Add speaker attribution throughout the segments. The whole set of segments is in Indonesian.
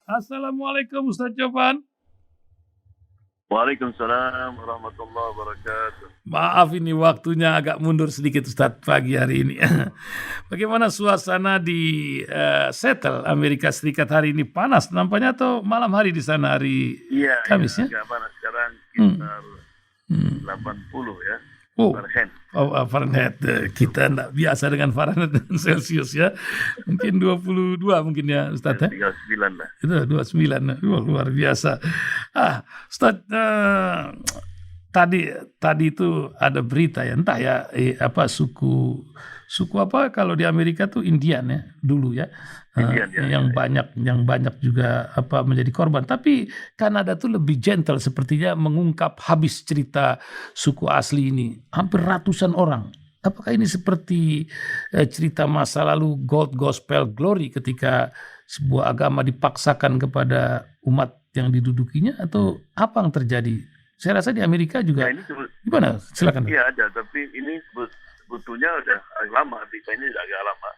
Speaker 1: Assalamualaikum Ustaz Jovan.
Speaker 2: Waalaikumsalam warahmatullahi wabarakatuh.
Speaker 1: Maaf ini waktunya agak mundur sedikit Ustaz pagi hari ini. Bagaimana suasana di Seattle, Amerika Serikat hari ini? Panas nampaknya atau malam hari di sana hari Kamis ya?
Speaker 2: Agak panas sekarang sekitar 80 ya. Fahrenheit.
Speaker 1: Fahrenheit. Kita enggak biasa dengan Fahrenheit dan Celsius ya. Mungkin 22 mungkin ya Ustaz ya.
Speaker 2: 39 lah.
Speaker 1: Itu 29. Luar biasa. Ustaz, tadi itu ada berita ya, entah ya suku apa kalau di Amerika tuh Indian ya dulu ya. Yang banyak juga menjadi korban. Tapi Kanada tuh lebih gentle, sepertinya mengungkap habis cerita suku asli ini. Hampir ratusan orang. Apakah ini seperti cerita masa lalu Gold Gospel Glory ketika sebuah agama dipaksakan kepada umat yang didudukinya, atau apa yang terjadi? Saya rasa di Amerika juga. Gimana? Silakan.
Speaker 2: Iya ada, tapi ini sebetulnya udah agak lama, berita ini udah agak lama.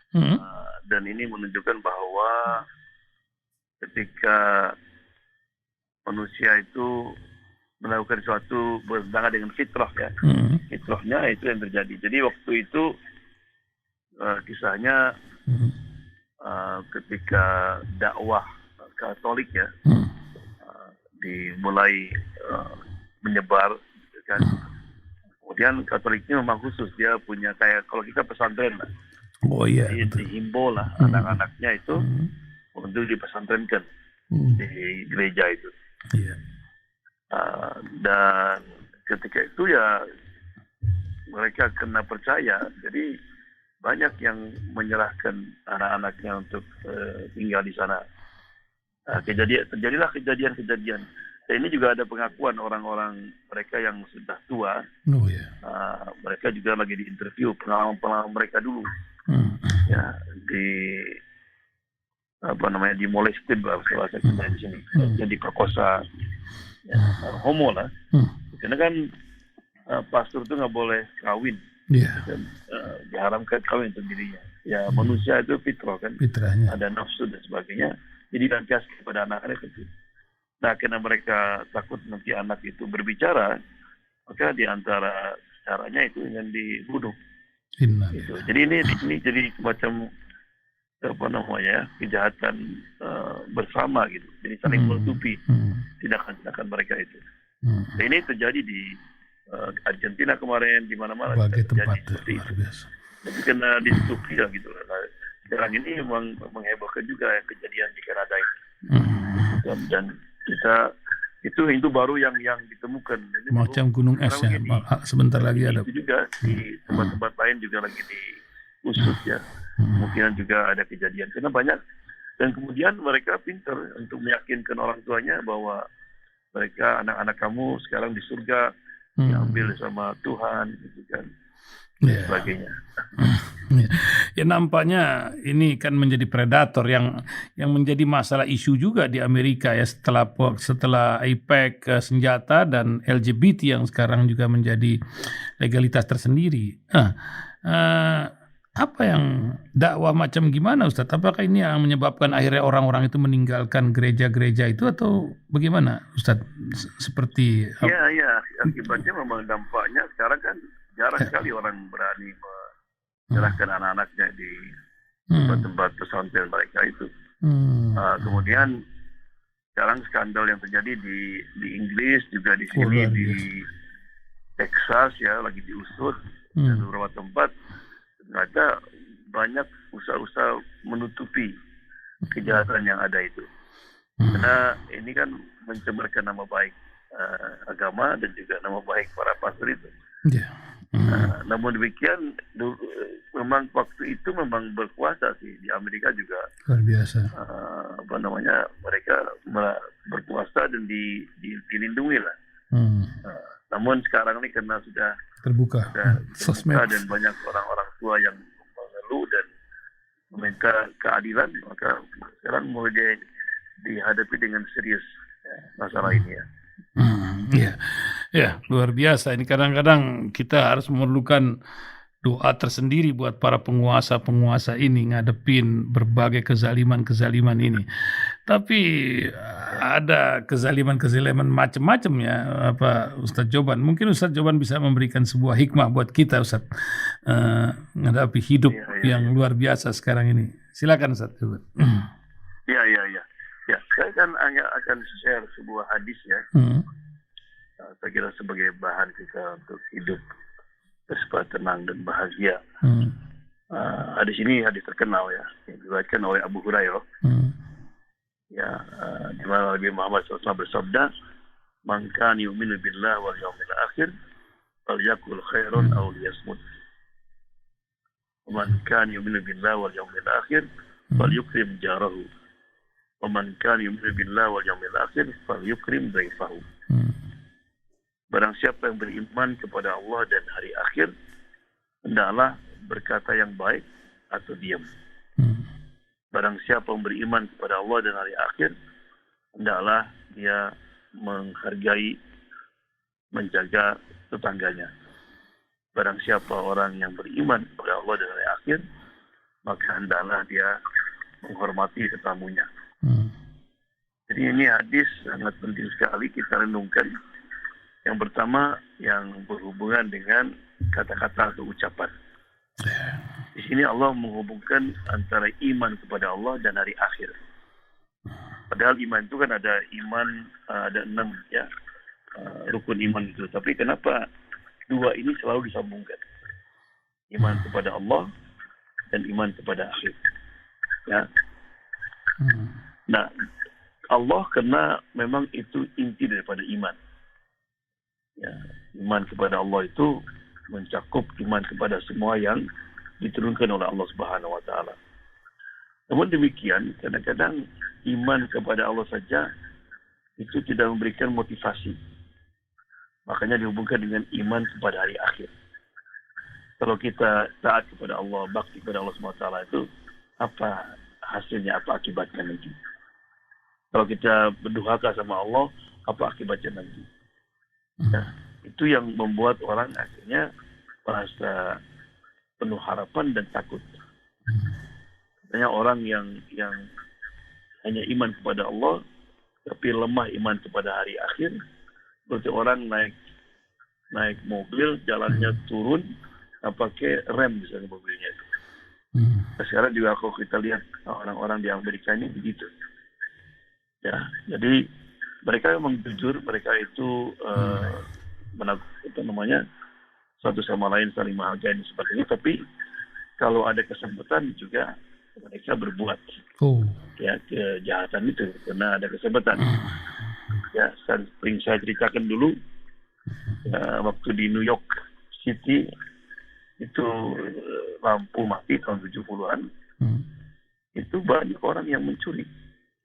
Speaker 2: Dan ini menunjukkan bahwa ketika manusia itu melakukan sesuatu bertentangan dengan fitrah ya, fitrahnya itu yang terjadi. Jadi waktu itu kisahnya ketika dakwah Katolik ya dimulai menyebar kan. Kemudian Katoliknya memang khusus, dia punya kayak kalau kita pesantren lah.
Speaker 1: Oh iya.
Speaker 2: Dihimbau lah anak-anaknya itu untuk dipesantrenkan di gereja itu.
Speaker 1: Iya.
Speaker 2: Dan ketika itu ya mereka kena percaya, jadi banyak yang menyerahkan anak-anaknya untuk tinggal di sana. Terjadilah kejadian-kejadian. Dan ini juga ada pengakuan orang-orang mereka yang sudah tua.
Speaker 1: Oh ya.
Speaker 2: Mereka juga lagi diinterview pengalaman mereka dulu. Ya, dimolested bahasa kita di sini. Jadi perkosa, ya, homo lah. Karena kan pastor itu nggak boleh kawin. Dan, diharamkan kawin untuk dirinya. Ya, manusia itu fitrah kan.
Speaker 1: Fitrahnya.
Speaker 2: Ada nafsu dan sebagainya. Jadi dilampias kepada anak-anak itu. Nah, karena mereka takut nanti anak itu berbicara, maka di antara caranya itu dengan dibunuh. Gitu. Jadi ini jadi semacam kejahatan bersama gitu. Jadi saling menutupi tindakan mereka itu. Nah, ini terjadi di Argentina kemarin, di mana-mana terjadi seperti itu. Jadi kena ditutupi ya gitu. Nah, sekarang ini memang menghebohkan juga kejadian di Kanada ini. Dan kita itu baru yang ditemukan. Jadi
Speaker 1: macam gunung es ya. Sebentar lagi ada.
Speaker 2: Itu juga di tempat-tempat lain juga lagi diusut ya. Kemungkinan juga ada kejadian karena banyak. Dan kemudian mereka pintar untuk meyakinkan orang tuanya bahwa mereka anak-anak kamu sekarang di surga diambil sama Tuhan gitu kan. Dan sebagainya.
Speaker 1: Ya nampaknya ini kan menjadi predator yang menjadi masalah isu juga di Amerika ya, setelah AIPAC senjata dan LGBT yang sekarang juga menjadi legalitas tersendiri. Apa yang dakwah macam gimana Ustaz? Apakah ini yang menyebabkan akhirnya orang-orang itu meninggalkan gereja-gereja itu atau bagaimana Ustaz? Seperti
Speaker 2: ya akibatnya memang dampaknya sekarang kan jarang sekali orang berani menyerahkan anak-anaknya di tempat-tempat pesantren mereka itu. Kemudian sekarang skandal yang terjadi di Inggris juga di sini di Texas ya lagi diusut dan beberapa tempat ternyata banyak usaha-usaha menutupi kejahatan yang ada itu. Karena ini kan mencemarkan nama baik agama dan juga nama baik para pastor itu. Namun demikian memang waktu itu memang berkuasa sih di Amerika juga.
Speaker 1: Luar biasa.
Speaker 2: Mereka berkuasa dan dilindungi lah. Namun sekarang ini karena sudah
Speaker 1: terbuka
Speaker 2: dan banyak orang-orang tua yang mengeluh dan meminta keadilan, maka sekarang mulai dihadapi dengan serius masalah ini ya.
Speaker 1: Ya, luar biasa. Ini kadang-kadang kita harus memerlukan doa tersendiri buat para penguasa-penguasa ini ngadepin berbagai kezaliman-kezaliman ini. Tapi ada kezaliman-kezaliman macam-macam ya, apa Ustadz Joban. Mungkin Ustadz Joban bisa memberikan sebuah hikmah buat kita, Ustadz, menghadapi hidup yang luar biasa sekarang ini. Silakan Ustadz Joban.
Speaker 2: Ya, saya kan hanya akan share sebuah hadis ya. Saya kira sebagai bahan kita untuk hidup supaya tenang dan bahagia. Hadis ini hadis terkenal ya, yang diriwayatkan oleh Abu Hurairah. Ya, di mana Nabi Muhammad SAW bersabda, "Man kana yu'minu billahi wal yawmil akhir, falyakul khairan aw liyasmut. Man kana yu'minu billahi wal yawmil akhir, falyukrim jarahu. Wa man kana yu'minu billahi wal yawmil akhir, falyukrim dhaifahu." Barang siapa yang beriman kepada Allah dan hari akhir, hendaklah berkata yang baik atau diam. Barang siapa yang beriman kepada Allah dan hari akhir, hendaklah dia menghargai, menjaga tetangganya. Barang siapa orang yang beriman kepada Allah dan hari akhir, maka hendaklah dia menghormati tetamunya. Jadi ini hadis sangat penting sekali kita renungkan. Yang pertama yang berhubungan dengan kata-kata atau ucapan. Di sini Allah menghubungkan antara iman kepada Allah dan hari akhir. Padahal iman itu kan ada iman, ada 6 ya, rukun iman itu. Tapi kenapa 2 ini selalu disambungkan? Iman kepada Allah dan iman kepada akhir. Ya. Nah, Allah karena memang itu inti daripada iman. Ya, iman kepada Allah itu mencakup iman kepada semua yang diturunkan oleh Allah Subhanahu wa taala. Namun demikian, kadang-kadang iman kepada Allah saja itu tidak memberikan motivasi. Makanya dihubungkan dengan iman kepada hari akhir. Kalau kita taat kepada Allah, bakti kepada Allah Subhanahu wa taala itu apa hasilnya, apa akibatnya nanti? Kalau kita berdurhaka sama Allah, apa akibatnya nanti? Nah, itu yang membuat orang akhirnya merasa penuh harapan dan takut. Katanya orang yang hanya iman kepada Allah tapi lemah iman kepada hari akhir, seperti orang naik mobil, jalannya turun, pakai rem misalnya mobilnya itu. Nah, sekarang juga kalau kita lihat orang-orang di Amerika ini begitu. Ya, jadi mereka memang jujur, mereka itu satu sama lain saling menghargai dan sebagainya, tapi kalau ada kesempatan juga mereka berbuat ya kejahatan itu karena ada kesempatan. Ya, sering saya ceritakan dulu waktu di New York City itu lampu mati tahun 70-an. Itu banyak orang yang mencuri.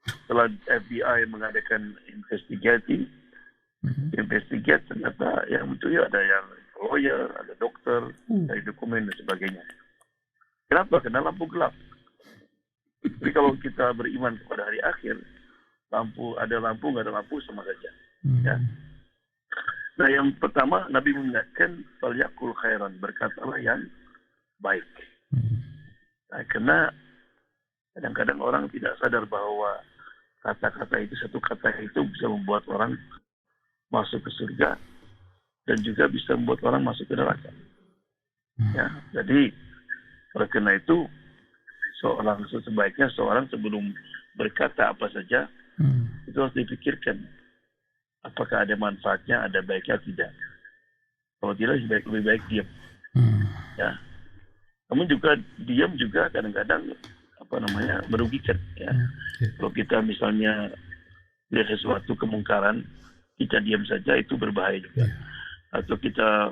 Speaker 2: Setelah FBI mengadakan investigate, ternyata yang mencuri ada yang lawyer, ada dokter, dari dokumen dan sebagainya. Kenapa? Karena lampu gelap. Tapi kalau kita beriman kepada hari akhir, ada lampu, nggak ada lampu sama saja. Ya. Nah, yang pertama Nabi mengingatkan falyakul khairan, berkatalah yang baik. Nah, karena kadang-kadang orang tidak sadar bahwa kata-kata itu, satu kata itu bisa membuat orang masuk ke surga dan juga bisa membuat orang masuk ke neraka. Ya, jadi oleh karena itu sebaiknya seorang sebelum berkata apa saja itu harus dipikirkan apakah ada manfaatnya, ada baiknya tidak. Kalau tidak, lebih baik diam. Ya. Namun juga diam juga kadang-kadang merugikan. Ya. Kalau kita misalnya lihat sesuatu kemungkaran, kita diam saja itu berbahaya juga. Atau kita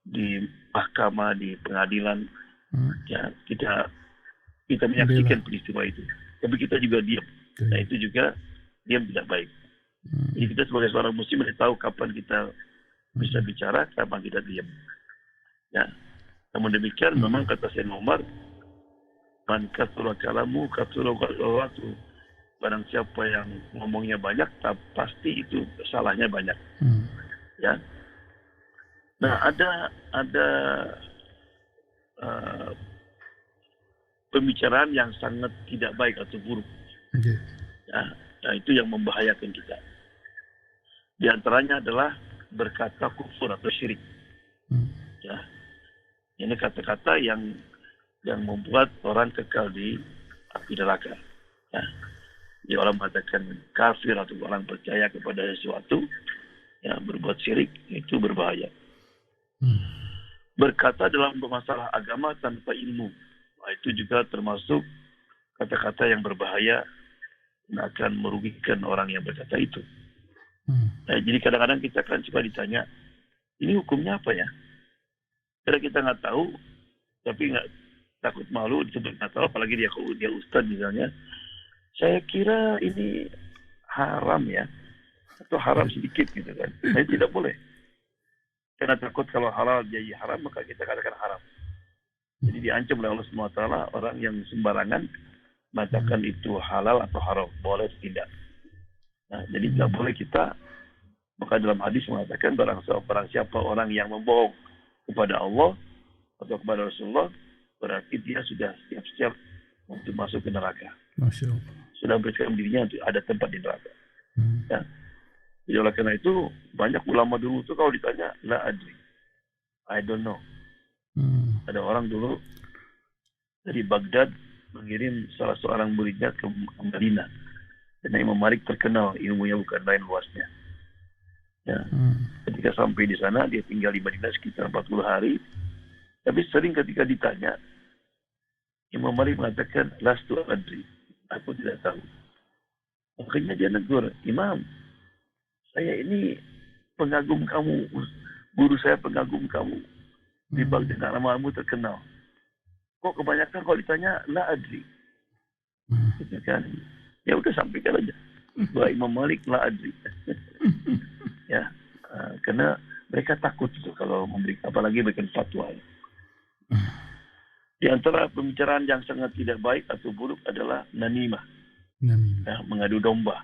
Speaker 2: di mahkamah, di pengadilan, ya kita menyaksikan peristiwa itu, tapi kita juga diam. Nah, itu juga diam tidak baik. Jadi kita sebagai seorang muslim harus tahu kapan kita bisa bicara, kapan kita diam. Ya. Namun demikian, memang kata Sayyidina Umar, man katsura kalamu katsura qawatu. Barang siapa yang ngomongnya banyak, pasti itu salahnya banyak. Ya. Nah, ada pembicaraan yang sangat tidak baik atau buruk. Ya, nah itu yang membahayakan kita. Di antaranya adalah berkata kufur atau syirik. Ya, ini kata-kata yang membuat orang kekal di api neraka. Ya. Jadi orang mengatakan kafir atau orang percaya kepada sesuatu yang berbuat syirik, itu berbahaya. Berkata dalam masalah agama tanpa ilmu, nah, itu juga termasuk kata-kata yang berbahaya dan akan merugikan orang yang berkata itu. Nah, jadi kadang-kadang kita kan suka ditanya, ini hukumnya apa ya? Karena kita nggak tahu, tapi nggak takut malu disebut nggak tahu, apalagi dia ustadz misalnya. Saya kira ini haram ya, atau haram sedikit gitu kan. Saya tidak boleh. Karena takut kalau halal jadi haram, maka kita katakan haram. Jadi diancam oleh Allah SWT orang yang sembarangan mengatakan itu halal atau haram, boleh atau tidak. Nah, jadi tidak boleh kita, maka dalam hadis mengatakan barang siapa orang yang membohong kepada Allah atau kepada Rasulullah, berarti dia sudah siap-siap untuk masuk ke neraka.
Speaker 1: Masya Allah.
Speaker 2: Sudah bersiap dirinya untuk ada tempat di neraka. Ya. Jadi oleh karena itu, banyak ulama dulu itu kalau ditanya, la adri, I don't know. Ada orang dulu dari Baghdad mengirim salah seorang muridnya ke Madinah. Dan Imam Malik terkenal ilmunya bukan lain luasnya. Ya. Ketika sampai di sana, dia tinggal di Madinah sekitar 40 hari. Tapi sering ketika ditanya, Imam Malik mengatakan, lastu adri, aku tidak tahu. Makanya dia negur, Imam, saya ini pengagum kamu, guru saya pengagum kamu. Di Baghdad namamu terkenal. Kok kebanyakan kalau ditanya, la adri. Gitu kan. Ya udah sampaikan aja. Bahwa Imam Malik la adri. Ya, karena mereka takut itu kalau memberi, apalagi bikin fatwa. Di antara pembicaraan yang sangat tidak baik atau buruk adalah namimah. Ya, mengadu domba.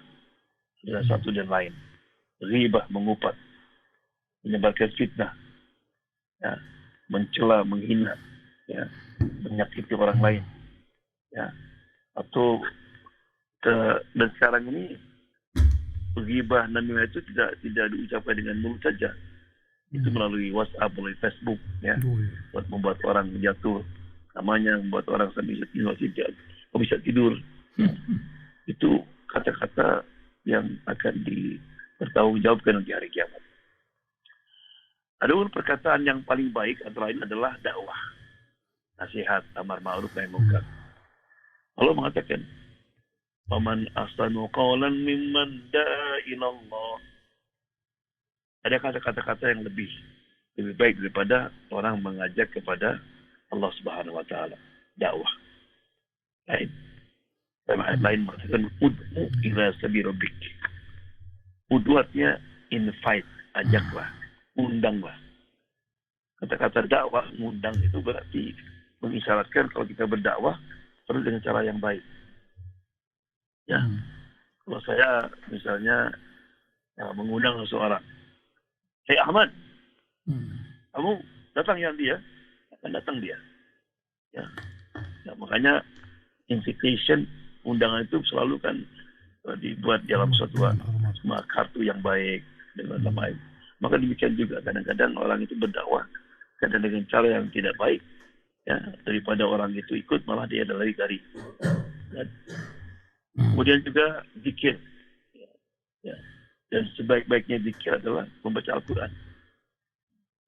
Speaker 2: Ada satu dan lain. Ghibah, mengupat. Menyebarkan fitnah. Ya, mencela, menghina. Ya, menyakiti orang lain. Ya, atau dan sekarang ini ghibah, namimah itu tidak diucapkan dengan mulut saja. Itu melalui WhatsApp, melalui Facebook, ya, buat membuat orang jatuh namanya, membuat orang sampai bisa tidur. Itu kata-kata yang akan dipertanggungjawabkan di hari kiamat. Adapun perkataan yang paling baik antara lain adalah dakwah, nasihat, amar ma'ruf nahi munkar. Allah mengatakan, "Faman ahsanu qawlan mimman da'a ila Allah." Ada kata-kata yang lebih baik daripada orang mengajak kepada Allah Subhanahu wa taala, dakwah. Lain mengatakan ud'u ila sabil rabbik. Ud'u artinya invite, ajaklah, undanglah. Kata-kata dakwah, undang itu berarti mengisyaratkan kalau kita berdakwah perlu dengan cara yang baik. Ya, kalau saya misalnya mengundang seseorang, hey Ahmad, kamu datang yang dia, akan datang dia. Ya, makanya invitation, undangan itu selalu kan dibuat dalam suatu kartu yang baik dengan baik. Maka demikian juga kadang-kadang orang itu berdakwah kadang dengan cara yang tidak baik, ya, daripada orang itu ikut malah dia ada lari dari. Kemudian juga zikir, ya. Dan sebaik-baiknya zikir adalah membaca Al-Quran.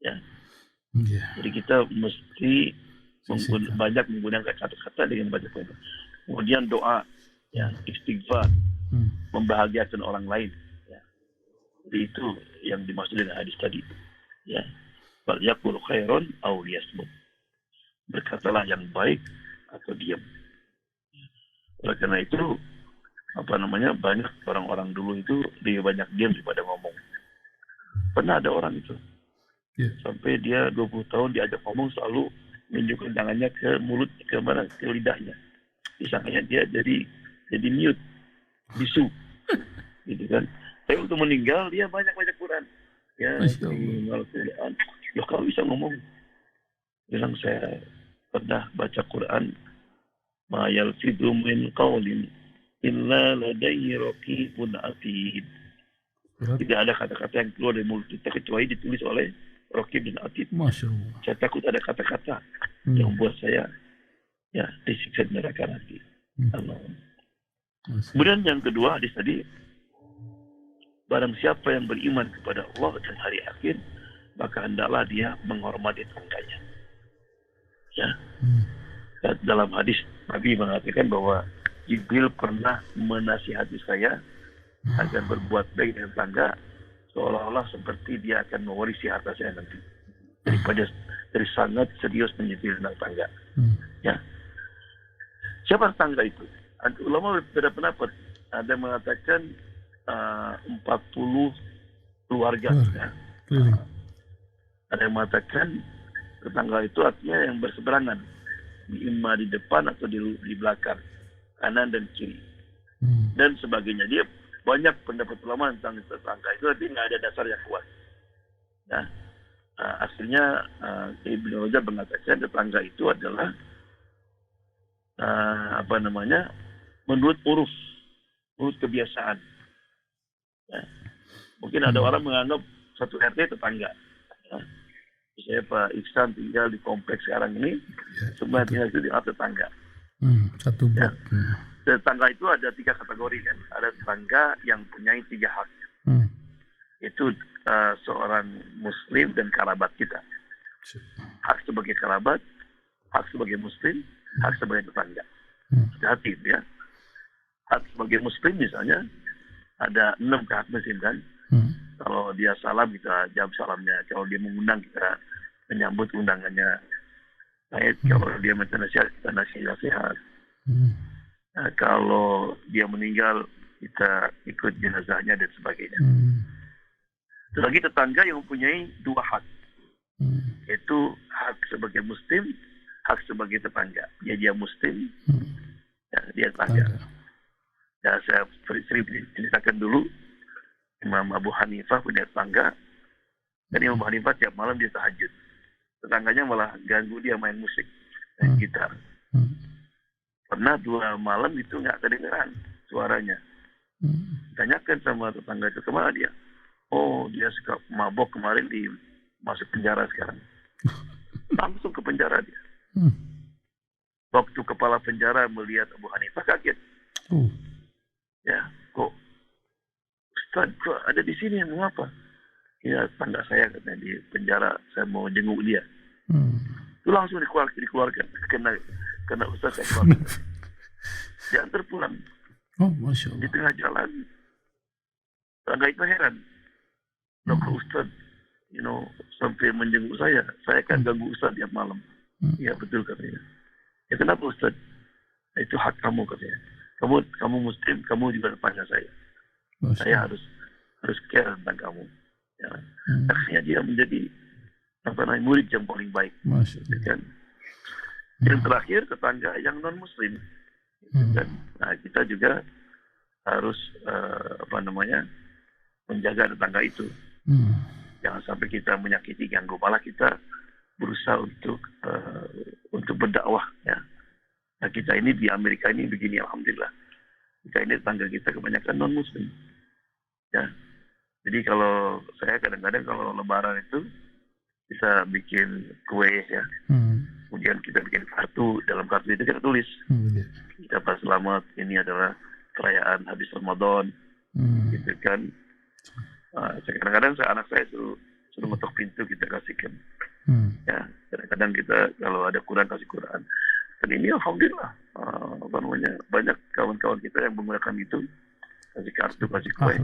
Speaker 2: Ya. Jadi kita mesti banyak menggunakan kata-kata dengan baca Al-Quran. Kemudian doa, ya, istighfar, membahagiakan orang lain. Ya. Jadi itu yang dimaksud dengan hadis tadi. Ya. Bal yaqul khairan aw liyasmut. Berkatalah yang baik atau diam. Oleh karena itu, banyak orang-orang dulu itu lebih banyak diam daripada ngomong. Pernah ada orang itu. Sampai dia 20 tahun diajak ngomong selalu menunjukkan tangannya ke mulut, ke lidahnya. Disangkanya dia jadi mute, bisu. Gitu kan. Tapi untuk meninggal dia banyak baca Quran. Ya, Al-Quran. Loh, kalau bisa ngomong. Bilang saya pernah baca Quran, ma yalfidhu min qawlin Inna ladayhi raqibun atid. Tidak ada kata-kata yang keluar dari mulut kita kecuali ditulis oleh Raqib dan Atid.
Speaker 1: Masya Allah.
Speaker 2: Saya takut ada kata-kata yang membuat saya disiksa di neraka nanti. Allah. Kemudian yang kedua hadis tadi, barang siapa yang beriman kepada Allah dan hari akhir, maka hendaklah dia menghormati tetangganya. Ya. Dalam hadis Nabi mengatakan bahwa Jibril pernah menasihati saya agar berbuat baik dengan tetangga, seolah-olah seperti dia akan mewarisi harta saya nanti. Dari sangat serius menyetir tentang tetangga. Ya. Siapa tetangga itu? Ulama berbeda pendapat. Ada yang mengatakan 40 keluarga. Ya. Ada yang mengatakan tetangga itu artinya yang berseberangan, imma di depan atau di belakang, kanan dan kiri, dan sebagainya. Dia banyak pendapat ulama tentang tetangga itu, tapi nggak ada dasar yang kuat. Nah, akhirnya Ibnu Rajab mengatakan tetangga itu adalah menurut uruf kebiasaan. Ya. Mungkin ada orang menganggap satu RT tetangga. Ya. Misalnya Pak Iksan tinggal di kompleks sekarang ini, semua tinggal itu di tetangga.
Speaker 1: Satu blok. Ya.
Speaker 2: Tetangga itu ada 3 kategori kan. Ada tetangga yang punya 3 hak. Itu seorang muslim dan kerabat kita. Hak sebagai kerabat, hak sebagai muslim, hak sebagai tetangga. Hati-hati ya. Hak sebagai muslim misalnya ada 6 hak muslim kan. Kalau dia salam kita jawab salamnya. Kalau dia mengundang kita menyambut undangannya. Kalau dia minta nasihat kita nasihat. Nah, kalau dia meninggal kita ikut jenazahnya dan sebagainya. Lagi tetangga yang mempunyai 2 hak, yaitu hak sebagai muslim, hak sebagai tetangga. Dia muslim, dia tetangga. Ya, saya sering ceritakan dulu, Imam Abu Hanifah punya tetangga, dan Imam Abu Hanifah tiap malam dia tahajud. Tetangganya malah ganggu dia main musik, main gitar. Pernah 2 malam itu nggak kedengeran suaranya. Tanyakan sama tetangga itu, kemana dia? Oh, dia suka mabok kemarin masuk penjara sekarang. Langsung ke penjara dia. Waktu kepala penjara melihat Abu Hanifah kaget. Ya, kok Ustaz kok ada di sini, mau apa? Ya, tetangga saya katanya di penjara, saya mau jenguk dia. Itu langsung dikeluarkan. Kena Ustaz saya keluarkan. Diantar pulang.
Speaker 1: Oh, Masya Allah.
Speaker 2: Di tengah jalan, tetangga itu heran. Loh, Ustaz, sampai menjenguk saya kan ganggu Ustaz tiap malam. Iya betul katanya. Ya kenapa Ustaz? Itu hak kamu katanya. Kamu muslim, kamu juga tetangga saya. Saya harus care tentang kamu. Ya. Akhirnya dia menjadi murid yang paling baik. Kan? Yang terakhir tetangga yang non muslim. Dan kita juga harus menjaga tetangga itu. Jangan sampai kita menyakiti, ganggu, malah kita berusaha untuk berdakwah. Ya. Nah, kita ini di Amerika ini begini, alhamdulillah. Kita ini tetangga kita kebanyakan non muslim. Ya. Jadi kalau saya kadang-kadang kalau Lebaran itu bisa bikin kue ya. Kemudian kita bikin kartu, dalam kartu itu kita tulis. Kita pas selamat, ini adalah perayaan habis Ramadan. Gitu kan. Kadang-kadang anak saya suruh ngetok pintu kita kasihkan. Ya, kadang-kadang kita kalau ada Quran kasih Quran. Dan ini alhamdulillah banyak kawan-kawan kita yang menggunakan itu, kasih kartu, kasih kue.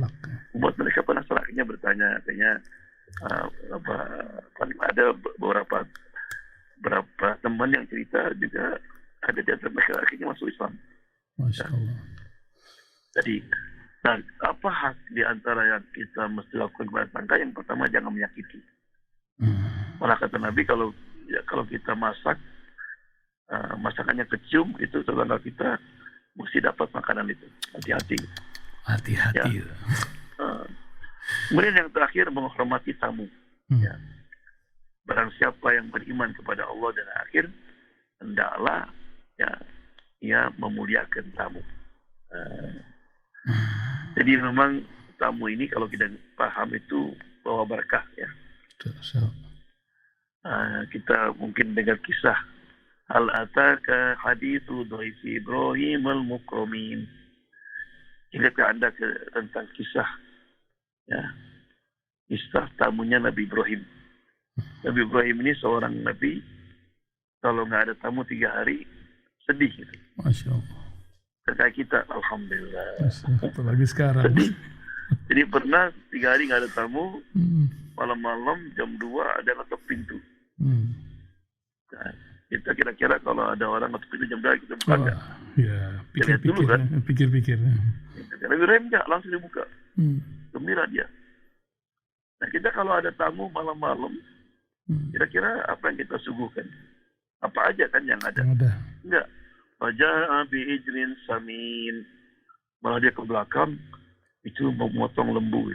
Speaker 2: Buat mereka penasaran, bertanya, katanya ada beberapa teman yang cerita juga ada di antara mereka akhirnya masuk Islam.
Speaker 1: Masya Allah.
Speaker 2: Jadi, apa hak di antara yang kita mesti lakukan kepada tetangga? Yang pertama, jangan menyakiti. Malah kata Nabi, kalau kita masak, masakannya kecium, itu tetangga kita mesti dapat makanan itu. Hati-hati.
Speaker 1: Hati-hati.
Speaker 2: Ya. Kemudian yang terakhir, menghormati tamu. Ya. Barang siapa yang beriman kepada Allah dan akhir, hendaklah ia memuliakan tamu. Jadi memang tamu ini kalau kita paham itu bawa berkah ya. Kita mungkin dengar kisah hal ataka hadithu dhaifi Ibrahim al-mukramin. Ingatkah Anda tentang kisah ya, kisah tamunya Nabi Ibrahim. Nabi Ibrahim ini seorang nabi, kalau nggak ada tamu 3 hari sedih gitu.
Speaker 1: Masya Allah.
Speaker 2: Kayak kita, alhamdulillah.
Speaker 1: Apalagi sekarang.
Speaker 2: Sedih. Jadi pernah 3 hari nggak ada tamu, malam-malam jam 2 ada ngetok pintu. Nah, kita kira-kira kalau ada orang ngetok pintu jam 2 kita buka nggak?
Speaker 1: Ya, pikir-pikir kan? Pikir-pikir.
Speaker 2: Nabi Ibrahim nggak, langsung dibuka. Gembira dia. Nah kita kalau ada tamu malam-malam, kira-kira apa yang kita suguhkan? Apa aja kan yang ada? Enggak. Faja'a bi'ijlin samin. Malah dia ke belakang, itu memotong lembu.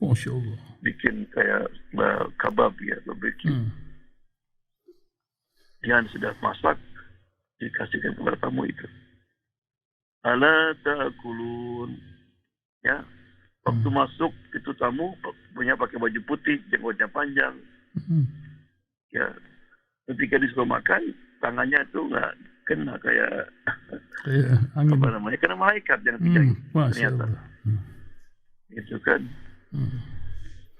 Speaker 1: Masya Allah.
Speaker 2: Bikin kayak kabab ya, bikin. Yang sudah masak, dikasihkan kepada tamu itu. Ala ta'kulun. Ya. Waktu masuk itu tamu punya pakai baju putih, jenggotnya panjang. Ya. Ketika disuruh makan, tangannya itu nggak kena kayak
Speaker 1: angin.
Speaker 2: Apa namanya? Kena malaikat yang tiga ternyata. Itu kan.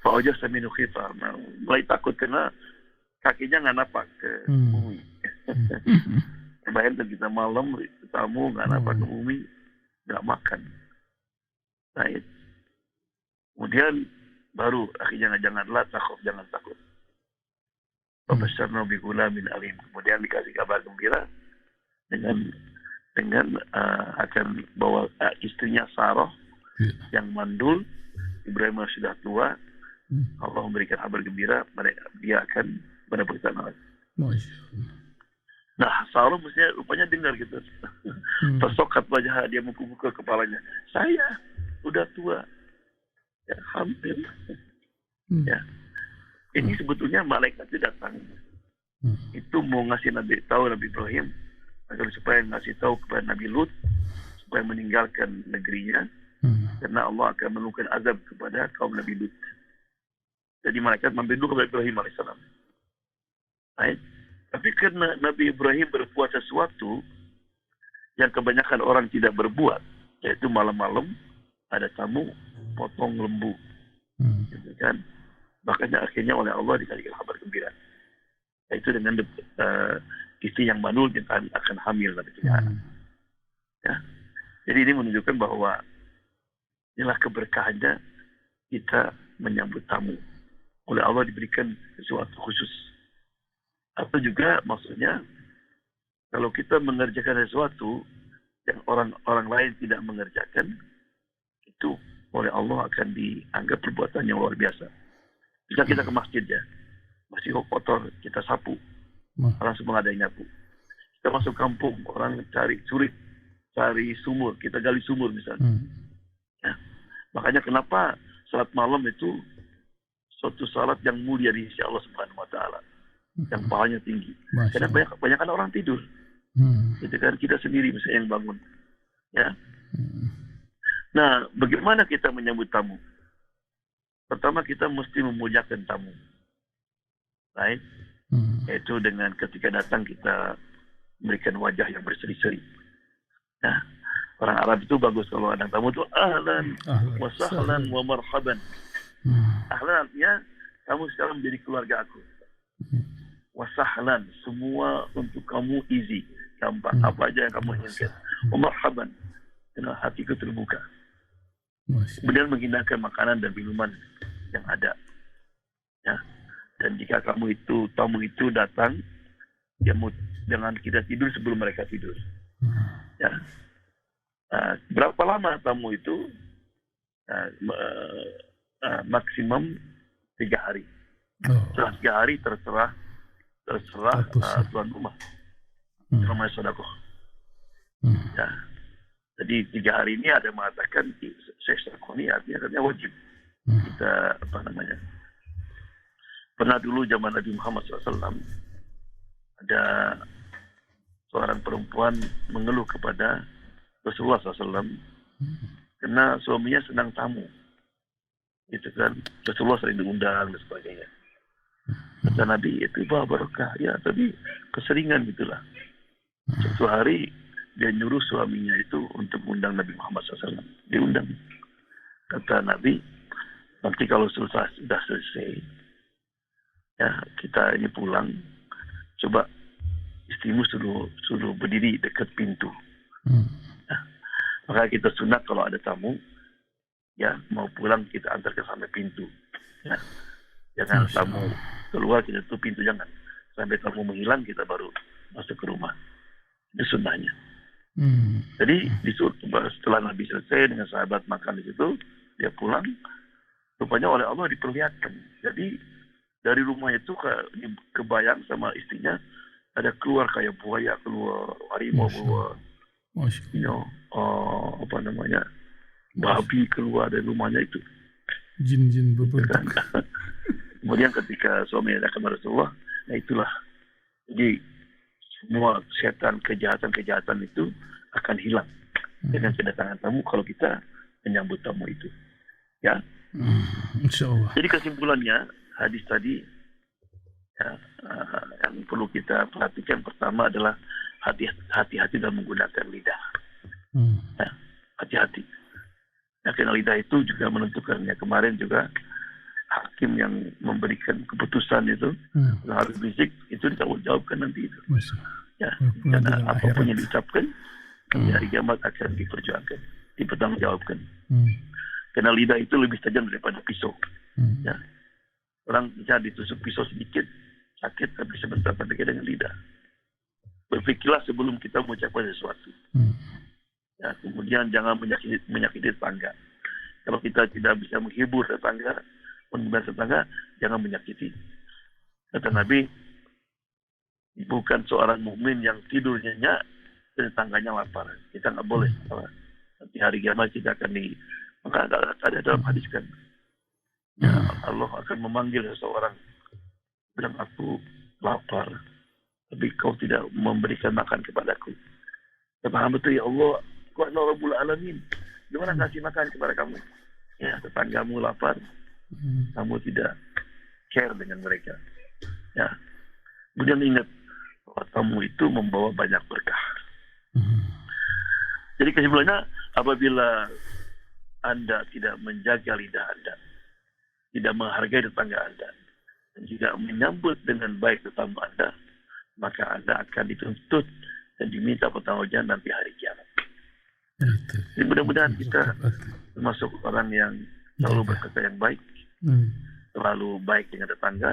Speaker 2: Fa'ujah saminu khifar. Mulai takut kena kakinya nggak napak ke bumi. Bayangkan kita malam tamu nggak napak ke bumi, nggak makan. Nah, kemudian baru akhirnya janganlah takut, jangan takut. Fabasyarna bi ghulamin alim. Kemudian dikasih kabar gembira dengan akan bawa istrinya Sarah yang mandul. Ibrahim sudah tua. Allah memberikan kabar gembira, dia akan mendapatkan anak. Nah, Sarah mestinya rupanya dengar gitu. Tersokat wajah dia, muka-muka kepalanya. Saya udah tua. Ya, hampir. Ya. Ini sebetulnya malaikat itu datang. Itu mau ngasih Nabi Ibrahim agar supaya ngasih tahu kepada Nabi Lut supaya meninggalkan negerinya, karena Allah akan menurunkan azab kepada kaum Nabi Lut. Jadi malaikat mampir dulu kepada Ibrahim alaihissalam. Baik. Tapi karena Nabi Ibrahim berbuat sesuatu yang kebanyakan orang tidak berbuat, yaitu malam-malam ada tamu potong lembu, gitu kan? Makanya akhirnya oleh Allah dikasih kabar gembira. Yaitu dengan istri yang manul yang akan hamil nanti. Ya. Jadi ini menunjukkan bahwa inilah keberkahannya kita menyambut tamu. Oleh Allah diberikan sesuatu khusus. Atau juga maksudnya kalau kita mengerjakan sesuatu yang orang lain tidak mengerjakan, itu oleh Allah akan dianggap perbuatan yang luar biasa. Bisa kita ke masjid ya, masjid kotor, kita sapu, orang semua ada yang nyapu. Kita masuk kampung, orang cari sumur, kita gali sumur misalnya. Ya. Makanya kenapa salat malam itu suatu salat yang mulia di sisi Allah Subhanahu Wa Taala, yang pahalanya tinggi. Karena banyak orang tidur. Gitu kan, kita sendiri misalnya yang bangun. Ya. Nah, bagaimana kita menyambut tamu? Pertama kita mesti memuliakan tamu. Baik. Yaitu dengan ketika datang kita memberikan wajah yang berseri-seri. Nah, orang Arab itu bagus kalau ada tamu itu ahlan wa sahlan wa marhaban. Ahlan artinya kamu sekarang menjadi keluarga aku. Wa sahlan, semua untuk kamu easy, gampang, apa aja yang kamu inginkan. Wa marhaban, karena hatiku terbuka. Kemudian menghindarkan makanan dan minuman yang ada. Ya. Dan jika tamu itu datang, jangan kita tidur sebelum mereka tidur. Ya. Berapa lama tamu itu? Maksimum 3 hari. Setelah 3 hari terserah tuan rumah. Namanya sedekah. Ya. Jadi 3 hari ini ada mengatakan sedekah ini artinya wajib. Kita pernah dulu zaman Nabi Muhammad SAW ada seorang perempuan mengeluh kepada Rasulullah SAW Karena suaminya senang tamu. Gitu kan. Rasulullah sering diundang dan sebagainya. Kata Nabi, itu barokah. Ya, tapi keseringan gitulah. Suatu hari dia nyuruh suaminya itu untuk undang Nabi Muhammad SAW. Diundang. Kata Nabi, nanti kalau sudah selesai, ya kita ini pulang, coba istrimu suruh berdiri dekat pintu. Ya, maka kita sunat kalau ada tamu, ya mau pulang kita antarkan sampai pintu. Ya, jangan tamu keluar kita tutup pintu, jangan. Sampai tamu menghilang kita baru masuk ke rumah. Itu sunnahnya. Jadi setelah Nabi selesai dengan sahabat makan di situ, dia pulang. Rupanya oleh Allah diperlihatkan. Jadi dari rumah itu kebayang sama istrinya ada keluar kayak buaya keluar, harimau keluar, babi keluar dari rumahnya itu.
Speaker 1: Jin-jin berbentuk.
Speaker 2: Kemudian ketika suami datang kepada Rasulullah, nah itulah. Jadi semua setan kejahatan itu akan hilang dengan kedatangan tamu kalau kita menyambut tamu itu. Ya.
Speaker 1: Insyaallah.
Speaker 2: Jadi kesimpulannya hadis tadi ya, yang perlu kita perhatikan pertama adalah hati-hati dalam menggunakan lidah. Ya, hati-hati. Ya, karena lidah itu juga menentukannya. Kemarin juga hakim yang memberikan keputusan itu harus berisik itu ditanggungjawabkan nanti itu. Ya, karena apapun yang diucapkan di hari kiamat akan diperjuangkan, dipertanggungjawabkan. Karena lidah itu lebih tajam daripada pisau. Ya. Orang bisa ditusuk pisau sedikit sakit, tapi sebentar berdekat dengan lidah. Berpikirlah sebelum kita mengucapkan sesuatu. Ya, kemudian jangan menyakiti tetangga. Kalau kita tidak bisa menghibur tetangga, jangan menyakiti. Kata Nabi, bukan seorang mukmin yang tidur nyenyak dan tetangganya lapar. Kita nggak boleh. Nanti hari kiamat kita akan maka ada dalam hadis kan, ya, Allah akan memanggil seseorang, bilang aku lapar, tapi kau tidak memberikan makan kepadaku. Saya paham betul ya Allah, kau adalah Rabbul Alamin. Gimana kasih makan kepada kamu? Ya, tetanggamu lapar, kamu tidak care dengan mereka. Ya, kemudian ingat bahwa tamu itu membawa banyak berkah. Jadi kesimpulannya, apabila Anda tidak menjaga lidah Anda, tidak menghargai tetangga Anda, dan juga menyambut dengan baik tetamu Anda, maka Anda akan dituntut dan diminta pertanggungjawaban nanti hari kiamat. Jadi mudah-mudahan kita termasuk orang yang selalu berkata yang baik, selalu baik dengan tetangga,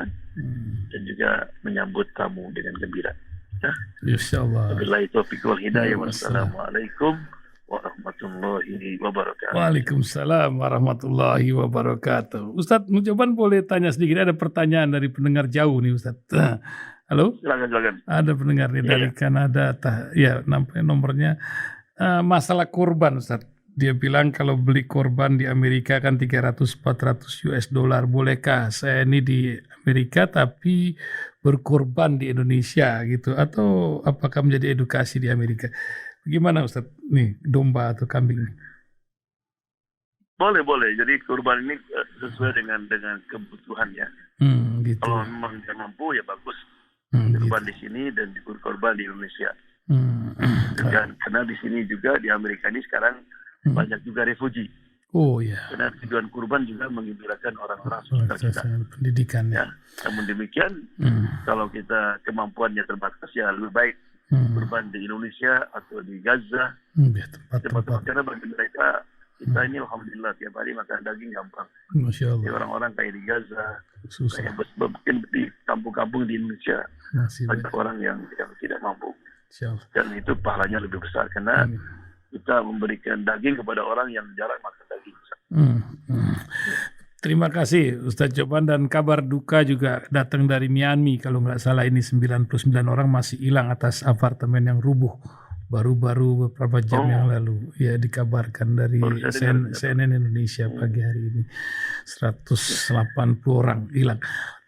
Speaker 2: dan juga menyambut tamu dengan gembira. Ya.
Speaker 1: Insyaallah.
Speaker 2: Wabillahi taufiq wal hidayah. Wassalamualaikum warahmatullahi wabarakatuh.
Speaker 1: Waalaikumsalam warahmatullahi wabarakatuh. Ustadz, Mujaban boleh tanya sedikit? Ada pertanyaan dari pendengar jauh nih Ustadz. Halo?
Speaker 2: Silakan.
Speaker 1: Ada pendengar nih dari Kanada. Ya, nampaknya nomornya. Masalah korban Ustadz. Dia bilang kalau beli korban di Amerika kan 300-400 US dollar. Bolehkah saya ini di Amerika tapi berkorban di Indonesia gitu? Atau apakah menjadi edukasi di Amerika? Bagaimana Ustaz? Nih, domba atau kambing?
Speaker 2: Boleh. Jadi kurban ini sesuai dengan kebutuhan ya.
Speaker 1: Gitu.
Speaker 2: Kalau memang dia mampu ya bagus. Kurban di sini dan kurban di Indonesia. Dan karena di sini juga di Amerika ini sekarang banyak juga refugi.
Speaker 1: Oh ya.
Speaker 2: Karena tujuan kurban juga menggembirakan orang-orang kita.
Speaker 1: Pendidikan ya.
Speaker 2: Namun demikian, kalau kita kemampuannya terbatas ya lebih baik kurban di Indonesia atau di Gaza. Tempat-tempat karena bagi mereka kita ini alhamdulillah tiap hari makan daging gampang.
Speaker 1: Masya Allah.
Speaker 2: Orang-orang kayak di Gaza,
Speaker 1: susah.
Speaker 2: kayak mungkin di kampung-kampung di Indonesia banyak orang yang tidak mampu. Dan itu pahalanya lebih besar karena kita memberikan daging kepada orang yang jarang makan daging.
Speaker 1: Terima kasih Ustadz Joban, dan kabar duka juga datang dari Miami. Kalau nggak salah ini 99 orang masih hilang atas apartemen yang rubuh baru-baru beberapa jam yang lalu ya dikabarkan dari CNN Indonesia pagi hari ini 180 orang hilang,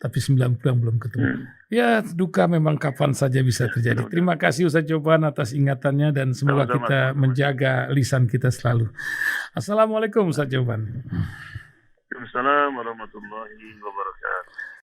Speaker 1: tapi 90 yang belum ketemu. Ya duka memang kapan saja bisa terjadi. Terima kasih Ustaz Joban atas ingatannya dan semoga kita menjaga lisan kita selalu. Assalamualaikum Ustaz Joban.
Speaker 2: Waalaikumsalam warahmatullahi wabarakatuh.